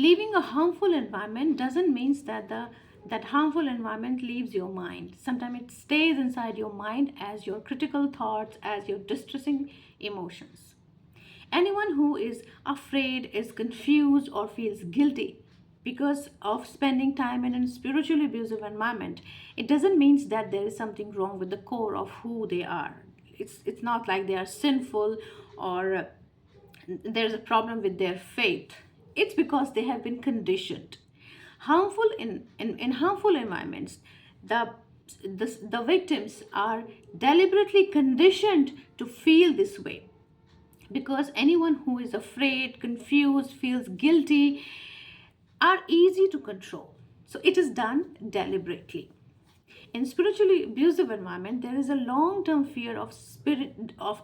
Leaving a harmful environment doesn't mean that harmful environment leaves your mind. Sometimes it stays inside your mind as your critical thoughts, as your distressing emotions. Anyone who is afraid, is confused, or feels guilty because of spending time in a spiritually abusive environment, it doesn't mean that there is something wrong with the core of who they are. It's not like they are sinful or there's a problem with their faith. It's because they have been conditioned. Harmful in harmful environments, the, the victims are deliberately conditioned to feel this way, because anyone who is afraid, confused, feels guilty are easy to control. So it is done deliberately. In spiritually abusive environment, there is a long-term fear of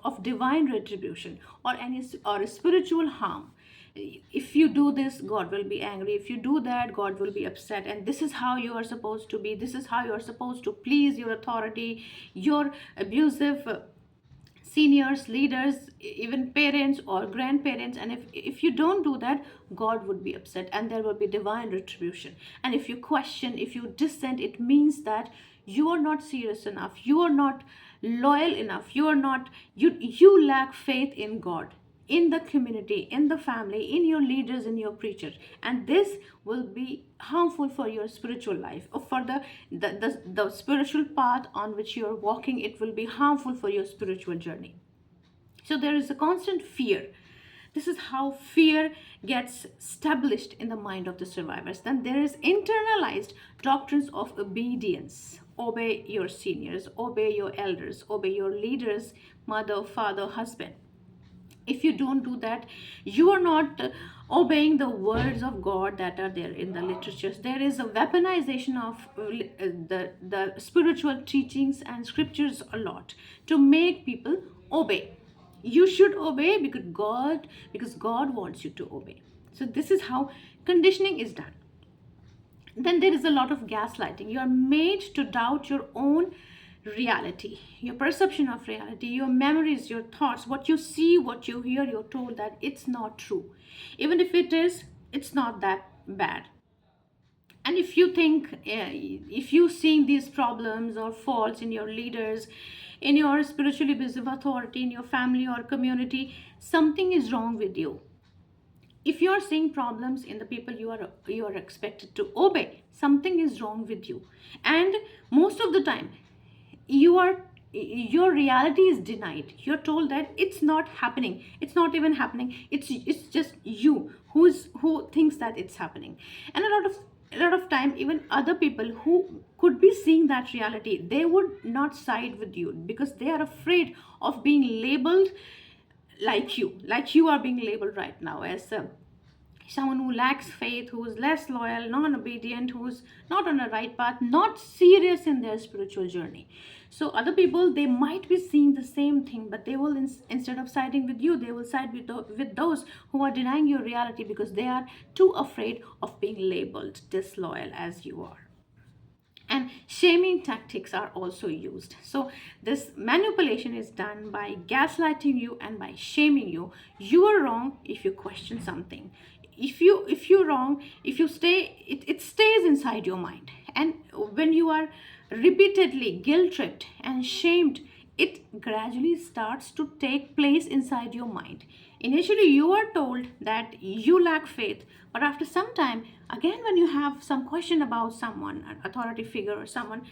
of divine retribution or any or spiritual harm. If you do this, God will be angry. If you do that, God will be upset. And this is how you are supposed to be. This is how you are supposed to please your authority, your abusive seniors, leaders, even parents or grandparents. And if you don't do that, God would be upset and there will be divine retribution. And if you question, if you dissent, it means that you are not serious enough, you are not loyal enough, you are not, you lack faith in God, in the community, in the family, in your leaders, in your preachers. And this will be harmful for your spiritual life, or for the spiritual path on which you are walking. It will be harmful for your spiritual journey. So there is a constant fear. This is how fear gets established in the mind of the survivors. Then there is internalized doctrines of obedience. Obey your seniors, obey your elders, obey your leaders, mother, father, husband. If you don't do that, you are not obeying the words of God that are there in the literatures. There is a weaponization of the spiritual teachings and scriptures a lot to make people obey. You should obey because God wants you to obey. So this is how conditioning is done. Then there is a lot of gaslighting. You are made to doubt your own reality, your perception of reality, your memories, your thoughts, what you see, what you hear. You're told that it's not true. Even if it is, it's not that bad. And if you think, if you seeing these problems or faults in your leaders, in your spiritually abusive authority, in your family or community, something is wrong with you. If you are seeing problems in the people you are expected to obey, something is wrong with you. And most of the time, you are your reality is denied. You're told that it's not happening, it's not even happening, it's just you who thinks that it's happening. And a lot of time, even other people who could be seeing that reality, they would not side with you because they are afraid of being labeled like you are being labeled right now as someone who lacks faith, who is less loyal, non-obedient, who's not on the right path, not serious in their spiritual journey. So other people, they might be seeing the same thing, but they will instead of siding with you, they will side with those who are denying your reality because they are too afraid of being labeled disloyal as you are. And shaming tactics are also used. So this manipulation is done by gaslighting you and by shaming you. You are wrong if you question something. If you're wrong, if you stay, it stays inside your mind. And when you are repeatedly guilt tripped and shamed, it gradually starts to take place inside your mind. Initially, you are told that you lack faith, but after some time, again, when you have some question about someone, an authority figure or someone,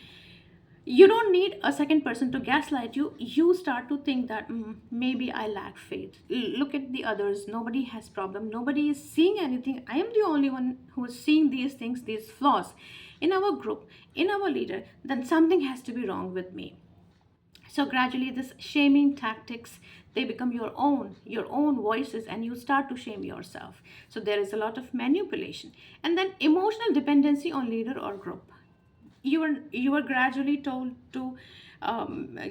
you don't need a second person to gaslight you. You start to think that maybe I lack faith. Look at the others. Nobody has problem. Nobody is seeing anything. I am the only one who is seeing these things, these flaws in our group, in our leader. Then something has to be wrong with me. So gradually this shaming tactics, they become your own voices, and you start to shame yourself. So there is a lot of manipulation. And then emotional dependency on leader or group. You are gradually told to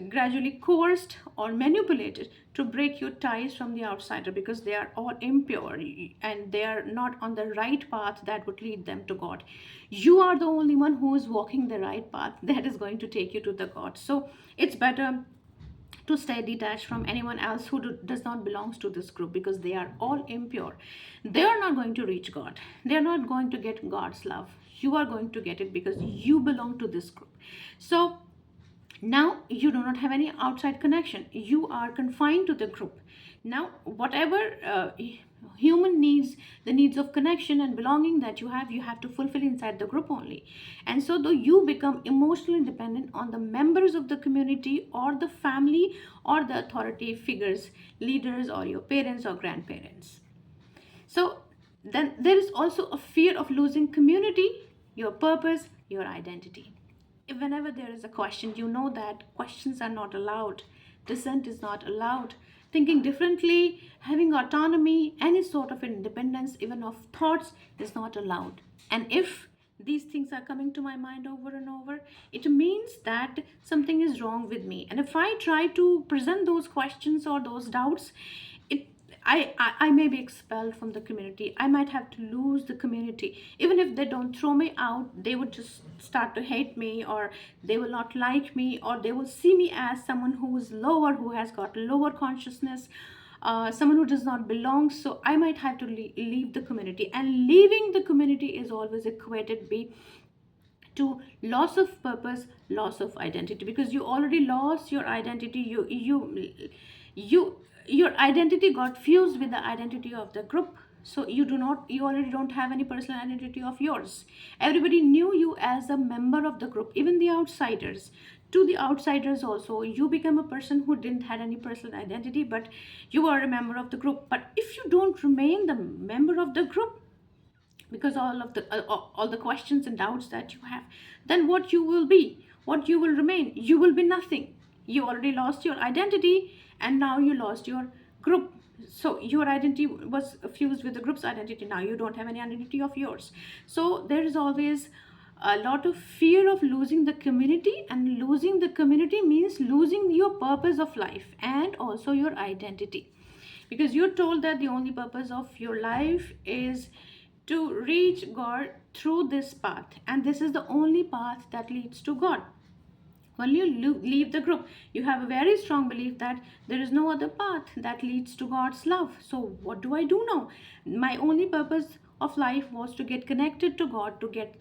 gradually coerced or manipulated to break your ties from the outsider because they are all impure and they are not on the right path that would lead them to God. You are the only one who is walking the right path that is going to take you to the God. So it's better to stay detached from anyone else who does not belongs to this group, because they are all impure. They are not going to reach God. They are not going to get God's love. You are going to get it because you belong to this group. So now you do not have any outside connection. You are confined to the group. Now whatever human needs, the needs of connection and belonging that you have to fulfill inside the group only. And so though you become emotionally dependent on the members of the community or the family or the authority figures, leaders, or your parents or grandparents. So then there is also a fear of losing community, your purpose, your identity. Whenever there is a question, you know that questions are not allowed, dissent is not allowed, thinking differently, having autonomy, any sort of independence, even of thoughts, is not allowed. And if these things are coming to my mind over and over, it means that something is wrong with me. And if I try to present those questions or those doubts, it I may be expelled from the community. I might have to lose the community. Even if they don't throw me out, they would just start to hate me, or they will not like me, or they will see me as someone who is lower, who has got lower consciousness, someone who does not belong. So I might have to leave the community. And leaving the community is always equated to loss of purpose, loss of identity, because you already lost your identity. You your identity got fused with the identity of the group. So you already don't have any personal identity of yours. Everybody knew you as a member of the group, even the outsiders. To the outsiders also, you become a person who didn't had any personal identity, but you are a member of the group. But if you don't remain the member of the group, because all the questions and doubts that you have, then what you will remain, you will be nothing. You already lost your identity, and now you lost your group. So your identity was fused with the group's identity. Now you don't have any identity of yours. So there is always a lot of fear of losing the community, and losing the community means losing your purpose of life and also your identity, because you're told that the only purpose of your life is to reach God through this path, and this is the only path that leads to God. When you leave the group, you have a very strong belief that there is no other path that leads to God's love. So what do I do now? My only purpose of life was to get connected to God, to get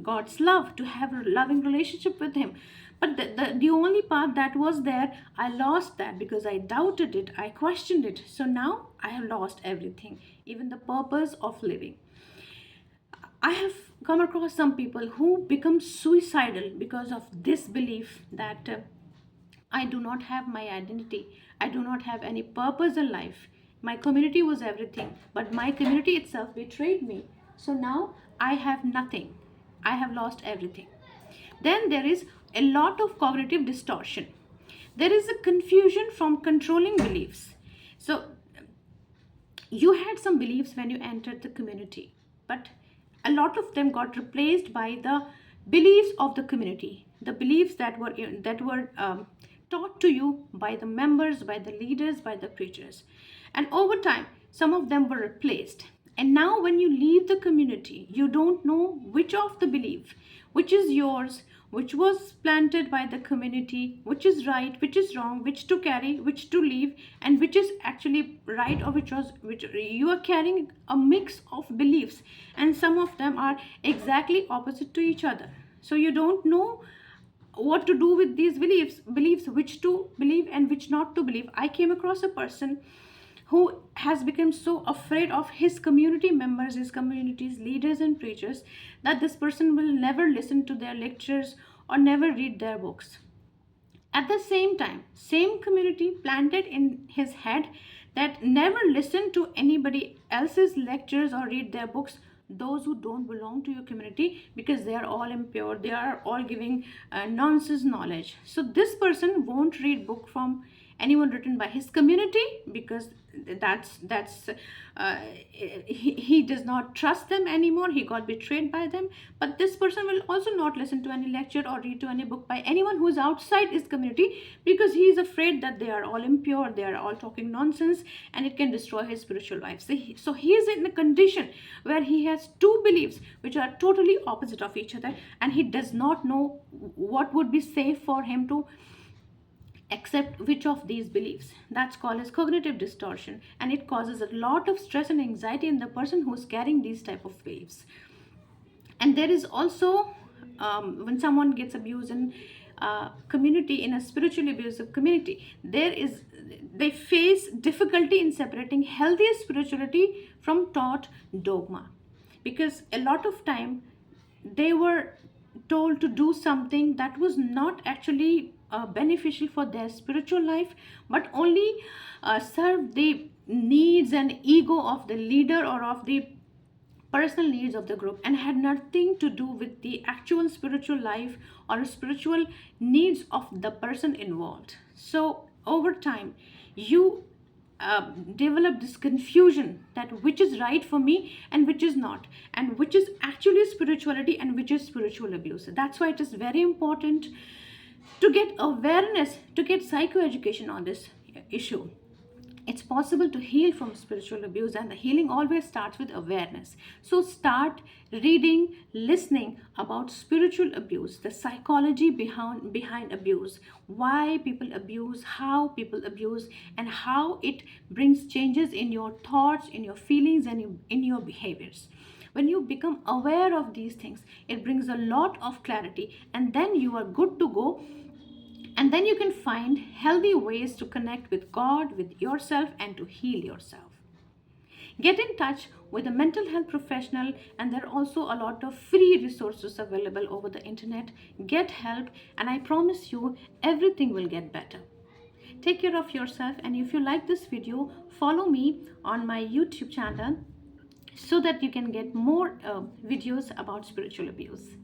God's love, to have a loving relationship with Him. But the only path that was there, I lost that because I doubted it, I questioned it. So now I have lost everything, even the purpose of living. I have come across some people who become suicidal because of this belief that I do not have my identity, I do not have any purpose in life. My community was everything, but my community itself betrayed me. So now I have nothing. I have lost everything. Then there is a lot of cognitive distortion. There is a confusion from controlling beliefs. So you had some beliefs when you entered the community, but a lot of them got replaced by the beliefs of the community, the beliefs that were taught to you by the members, by the leaders, by the preachers. And over time, some of them were replaced. And now when you leave the community, you don't know which of the belief, which is yours, which was planted by the community, which is right, which is wrong, which to carry, which to leave, and which is actually right, or which you are carrying a mix of beliefs, and some of them are exactly opposite to each other. So you don't know what to do with these beliefs, which to believe and which not to believe. I came across a person who has become so afraid of his community members, his community's leaders and preachers, that this person will never listen to their lectures or never read their books. At the same time, same community planted in his head that never listen to anybody else's lectures or read their books, those who don't belong to your community, because they are all impure, they are all giving nonsense knowledge. So this person won't read book from anyone written by his community, because that's he does not trust them anymore. He got betrayed by them. But this person will also not listen to any lecture or read to any book by anyone who is outside his community, because he is afraid that they are all impure, they are all talking nonsense, and it can destroy his spiritual life. So he is in a condition where he has two beliefs which are totally opposite of each other, and he does not know what would be safe for him to accept which of these beliefs. That's called as cognitive distortion, and it causes a lot of stress and anxiety in the person who's carrying these type of beliefs. And there is also, when someone gets abused in community, in a spiritually abusive community, they face difficulty in separating healthy spirituality from taught dogma, because a lot of time they were told to do something that was not actually beneficial for their spiritual life, but only serve the needs and ego of the leader or of the personal needs of the group, and had nothing to do with the actual spiritual life or spiritual needs of the person involved. So over time you develop this confusion that which is right for me and which is not, and which is actually spirituality and which is spiritual abuse. That's why it is very important to get awareness, to get psychoeducation on this issue. It's possible to heal from spiritual abuse, and the healing always starts with awareness. So start reading, listening about spiritual abuse, the psychology behind abuse, why people abuse, how people abuse, and how it brings changes in your thoughts, in your feelings, and in your behaviors. When you become aware of these things, it brings a lot of clarity, and then you are good to go, and then you can find healthy ways to connect with God, with yourself, and to heal yourself. Get in touch with a mental health professional, and there are also a lot of free resources available over the internet. Get help, and I promise you everything will get better. Take care of yourself, and if you like this video, follow me on my YouTube channel so that you can get more videos about spiritual abuse.